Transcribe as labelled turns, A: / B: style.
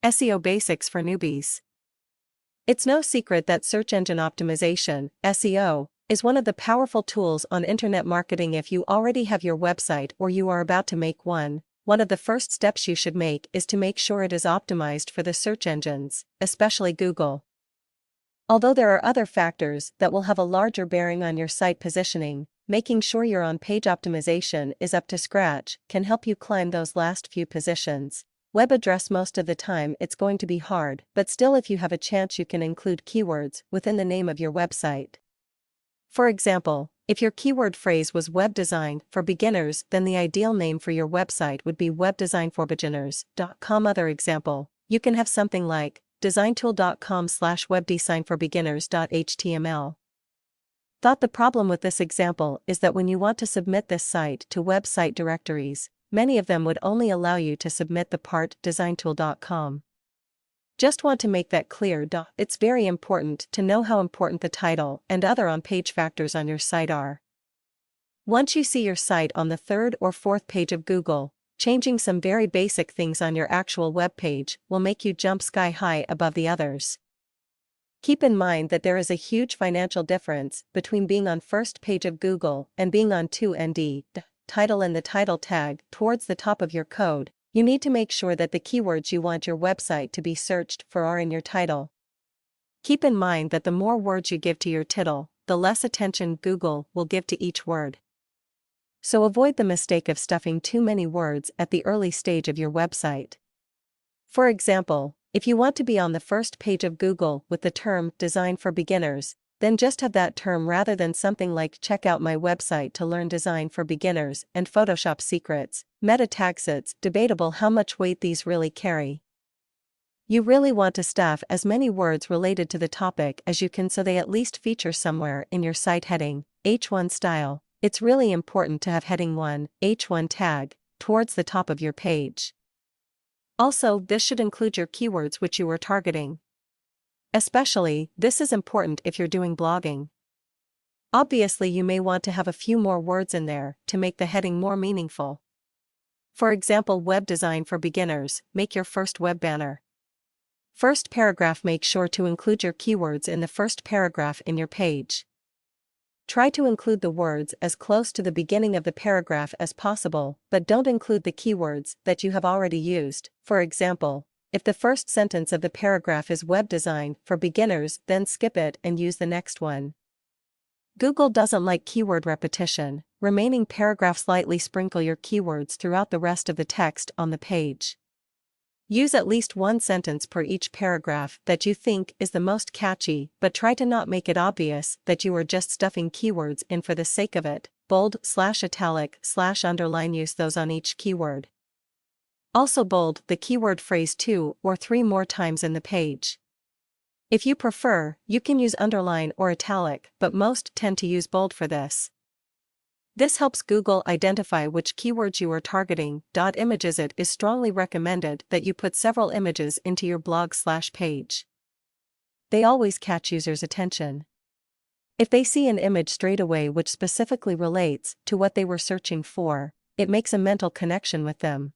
A: SEO Basics for Newbies. It's no secret that search engine optimization, SEO, is one of the powerful tools on internet marketing. If you already have your website or you are about to make one of the first steps you should make is to make sure it is optimized for the search engines, especially Google. Although there are other factors that will have a larger bearing on your site positioning, making sure your on-page optimization is up to scratch can help you climb those last few positions. Web address: most of the time it's going to be hard, but still, if you have a chance, you can include keywords within the name of your website. For example, if your keyword phrase was web design for beginners, then the ideal name for your website would be webdesignforbeginners.com. Other example, you can have something like designtool.com/webdesignforbeginners.html. The problem with this example is that when you want to submit this site to website directories, many of them would only allow you to submit the part designtool.com. Just want to make that clear. It's very important to know how important the title and other on-page factors on your site are. Once you see your site on the third or fourth page of Google, changing some very basic things on your actual web page will make you jump sky high above the others. Keep in mind that there is a huge financial difference between being on first page of Google and being on 2nd. Title and the title tag towards the top of your code. You need to make sure that the keywords you want your website to be searched for are in your title. Keep in mind that the more words you give to your title, the less attention Google will give to each word. So avoid the mistake of stuffing too many words at the early stage of your website. For example, if you want to be on the first page of Google with the term design for beginners, then just have that term rather than something like check out my website to learn design for beginners and Photoshop secrets. Meta tags. It's debatable how much weight these really carry. You really want to stuff as many words related to the topic as you can so they at least feature somewhere in your site heading. H1 style. It's really important to have heading 1, H1 tag, towards the top of your page. Also, this should include your keywords which you are targeting. Especially, this is important if you're doing blogging. Obviously, you may want to have a few more words in there to make the heading more meaningful. For example, web design for beginners, make your first web banner. First paragraph: make sure to include your keywords in the first paragraph in your page. Try to include the words as close to the beginning of the paragraph as possible, but don't include the keywords that you have already used. For example, if the first sentence of the paragraph is web design for beginners, then skip it and use the next one. Google doesn't like keyword repetition. Remaining paragraphs: lightly sprinkle your keywords throughout the rest of the text on the page. Use at least one sentence per each paragraph that you think is the most catchy, but try to not make it obvious that you are just stuffing keywords in for the sake of it. Bold/italic/underline, use those on each keyword. Also bold the keyword phrase 2 or 3 more times in the page. If you prefer, you can use underline or italic, but most tend to use bold for this. This helps Google identify which keywords you are targeting. Images: it is strongly recommended that you put several images into your blog/page. They always catch users' attention. If they see an image straight away which specifically relates to what they were searching for, it makes a mental connection with them.